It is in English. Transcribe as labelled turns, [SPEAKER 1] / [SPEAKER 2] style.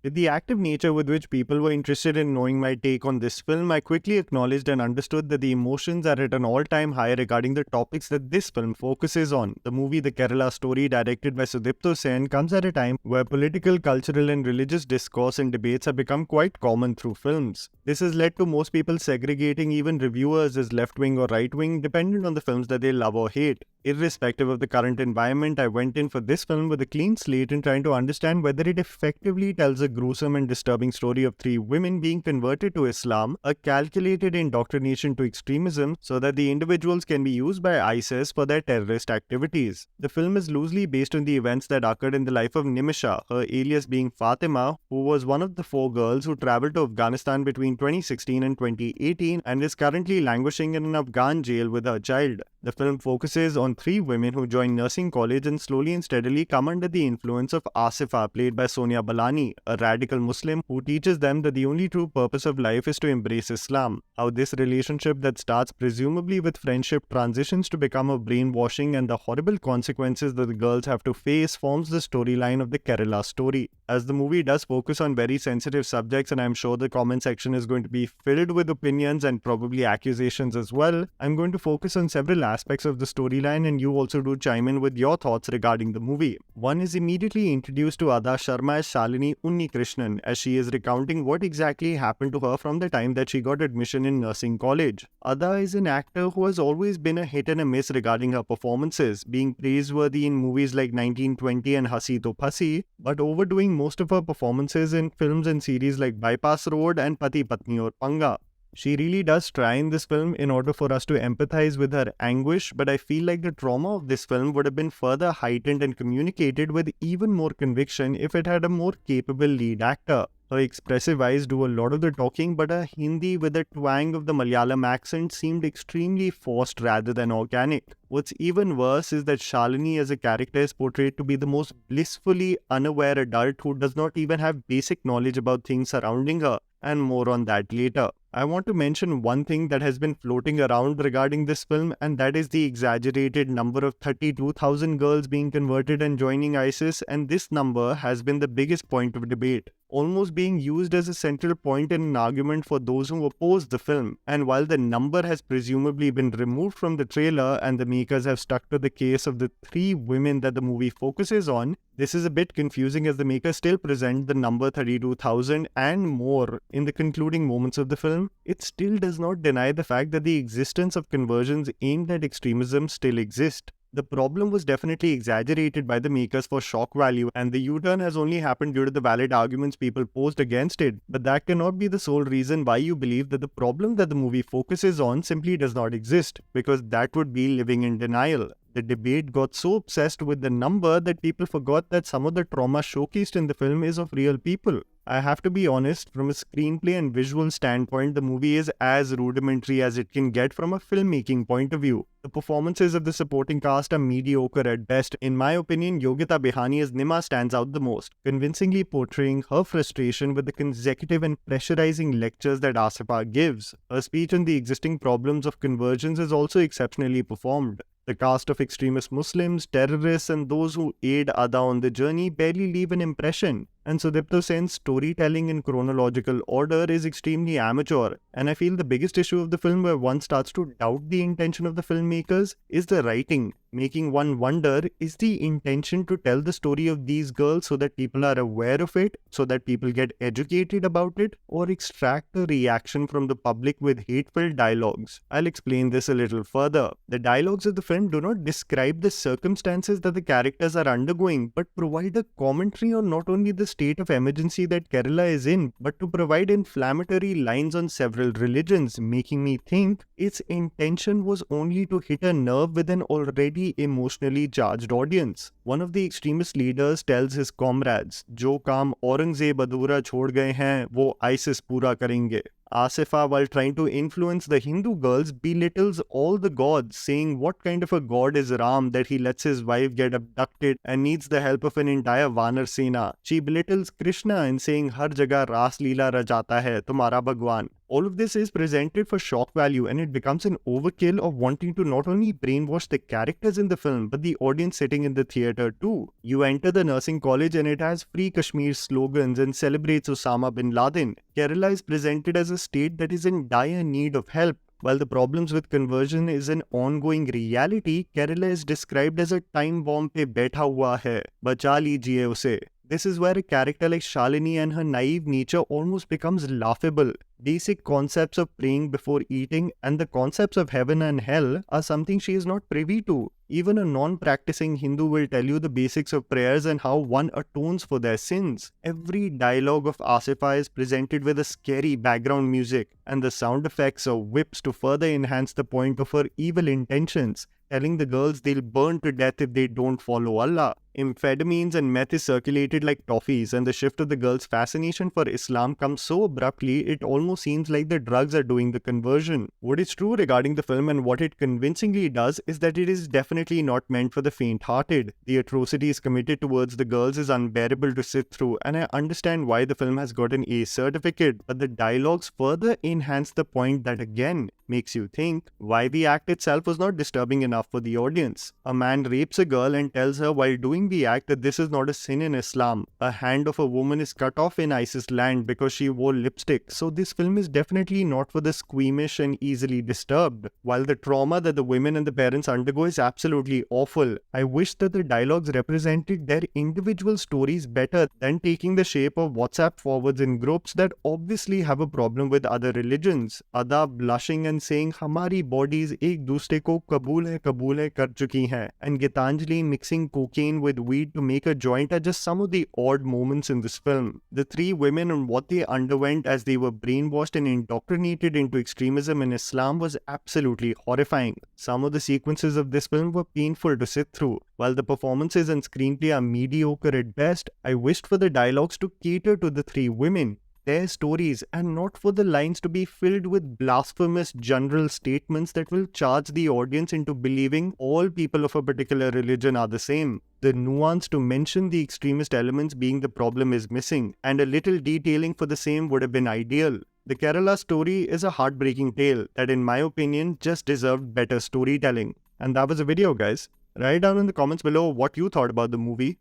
[SPEAKER 1] With the active nature with which people were interested in knowing my take on this film, I quickly acknowledged and understood that the emotions are at an all-time high regarding the topics that this film focuses on. The movie The Kerala Story, directed by Sudipto Sen, comes at a time where political, cultural and religious discourse and debates have become quite common through films. This has led to most people segregating even reviewers as left-wing or right-wing, dependent on the films that they love or hate. Irrespective of the current environment, I went in for this film with a clean slate and trying to understand whether it effectively tells a gruesome and disturbing story of three women being converted to Islam, a calculated indoctrination to extremism so that the individuals can be used by ISIS for their terrorist activities. The film is loosely based on the events that occurred in the life of Nimisha, her alias being Fatima, who was one of the four girls who traveled to Afghanistan between 2016 and 2018 and is currently languishing in an Afghan jail with her child. The film focuses on three women who join nursing college and slowly and steadily come under the influence of Asifa, played by Sonia Balani, a radical Muslim who teaches them that the only true purpose of life is to embrace Islam. How this relationship that starts presumably with friendship transitions to become a brainwashing and the horrible consequences that the girls have to face forms the storyline of the Kerala Story. As the movie does focus on very sensitive subjects, and I'm sure the comment section is going to be filled with opinions and probably accusations as well, I'm going to focus on several aspects of the storyline, and you also do chime in with your thoughts regarding the movie. One is immediately introduced to Ada Sharma as Shalini Unnikrishnan, as she is recounting what exactly happened to her from the time that she got admission in nursing college. Ada is an actor who has always been a hit and a miss regarding her performances, being praiseworthy in movies like 1920 and Hasi To Phasi, but overdoing most of her performances in films and series like Bypass Road and Pati Patni Aur Panga. She really does try in this film in order for us to empathize with her anguish, but I feel like the trauma of this film would have been further heightened and communicated with even more conviction if it had a more capable lead actor. Her expressive eyes do a lot of the talking, but her Hindi with a twang of the Malayalam accent seemed extremely forced rather than organic. What's even worse is that Shalini as a character is portrayed to be the most blissfully unaware adult who does not even have basic knowledge about things surrounding her, and more on that later. I want to mention one thing that has been floating around regarding this film, and that is the exaggerated number of 32,000 girls being converted and joining ISIS, and this number has been the biggest point of debate, almost being used as a central point in an argument for those who oppose the film. And while the number has presumably been removed from the trailer and the makers have stuck to the case of the three women that the movie focuses on, this is a bit confusing as the makers still present the number 32,000 and more in the concluding moments of the film. It still does not deny the fact that the existence of conversions aimed at extremism still exist. The problem was definitely exaggerated by the makers for shock value, and the U-turn has only happened due to the valid arguments people posed against it, but that cannot be the sole reason why you believe that the problem that the movie focuses on simply does not exist, because that would be living in denial. The debate got so obsessed with the number that people forgot that some of the trauma showcased in the film is of real people. I have to be honest, from a screenplay and visual standpoint, the movie is as rudimentary as it can get from a filmmaking point of view. The performances of the supporting cast are mediocre at best. In my opinion, Yogita Behani as Nima stands out the most, convincingly portraying her frustration with the consecutive and pressurizing lectures that Asifa gives. Her speech on the existing problems of conversions is also exceptionally performed. The cast of extremist Muslims, terrorists, and those who aid Ada on the journey barely leave an impression. And Sudipto Sen's storytelling in chronological order is extremely amateur, and I feel the biggest issue of the film where one starts to doubt the intention of the filmmakers is the writing, making one wonder, is the intention to tell the story of these girls so that people are aware of it, so that people get educated about it, or extract a reaction from the public with hateful dialogues? I'll explain this a little further. The dialogues of the film do not describe the circumstances that the characters are undergoing, but provide a commentary on not only the state of emergency that Kerala is in, but to provide inflammatory lines on several religions, making me think its intention was only to hit a nerve with an already emotionally charged audience. One of the extremist leaders tells his comrades, "Jo kaam Aurangzeb adhura chhod gaye hain, wo ISIS pura karenge." Asifa, while trying to influence the Hindu girls, belittles all the gods, saying what kind of a god is Ram that he lets his wife get abducted and needs the help of an entire Vanar Sena. She belittles Krishna in saying, "Har jagah Ras Leela rajata hai, tumhara Bhagwan." All of this is presented for shock value, and it becomes an overkill of wanting to not only brainwash the characters in the film but the audience sitting in the theater too. You enter the nursing college and it has Free Kashmir slogans and celebrates Osama bin Laden. Kerala is presented as a state that is in dire need of help. While the problems with conversion is an ongoing reality, Kerala is described as a time bomb pe baitha hua hai, bacha lijiye use. This is where a character like Shalini and her naive nature almost becomes laughable. Basic concepts of praying before eating and the concepts of heaven and hell are something she is not privy to. Even a non-practicing Hindu will tell you the basics of prayers and how one atones for their sins. Every dialogue of Asifa is presented with a scary background music, and the sound effects are whips to further enhance the point of her evil intentions, telling the girls they'll burn to death if they don't follow Allah. Amphetamines and meth is circulated like toffees, and the shift of the girls' fascination for Islam comes so abruptly it almost seems like the drugs are doing the conversion. What is true regarding the film and what it convincingly does is that it is definitely not meant for the faint-hearted. The atrocities committed towards the girls is unbearable to sit through, and I understand why the film has got an A certificate, but the dialogues further enhance the point that again makes you think why the act itself was not disturbing enough for the audience. A man rapes a girl and tells her while doing the act that this is not a sin in Islam. A hand of a woman is cut off in ISIS land because she wore lipstick. So this film is definitely not for the squeamish and easily disturbed. While the trauma that the women and the parents undergo is absolutely awful, I wish that the dialogues represented their individual stories better than taking the shape of WhatsApp forwards in groups that obviously have a problem with other religions. Ada blushing and saying हमारी bodies एक दूसरे को कबूल है कर चुकी हैं, and Gitanjali mixing cocaine with weed to make a joint are just some of the odd moments in this film. The three women and what they underwent as they were brainwashed and indoctrinated into extremism in Islam was absolutely horrifying. Some of the sequences of this film were painful to sit through. While the performances and screenplay are mediocre at best, I wished for the dialogues to cater to the three women, their stories, and not for the lines to be filled with blasphemous general statements that will charge the audience into believing all people of a particular religion are the same. The nuance to mention the extremist elements being the problem is missing, and a little detailing for the same would have been ideal. The Kerala story is a heartbreaking tale that, in my opinion, just deserved better storytelling. And that was the video, guys. Write down in the comments below what you thought about the movie.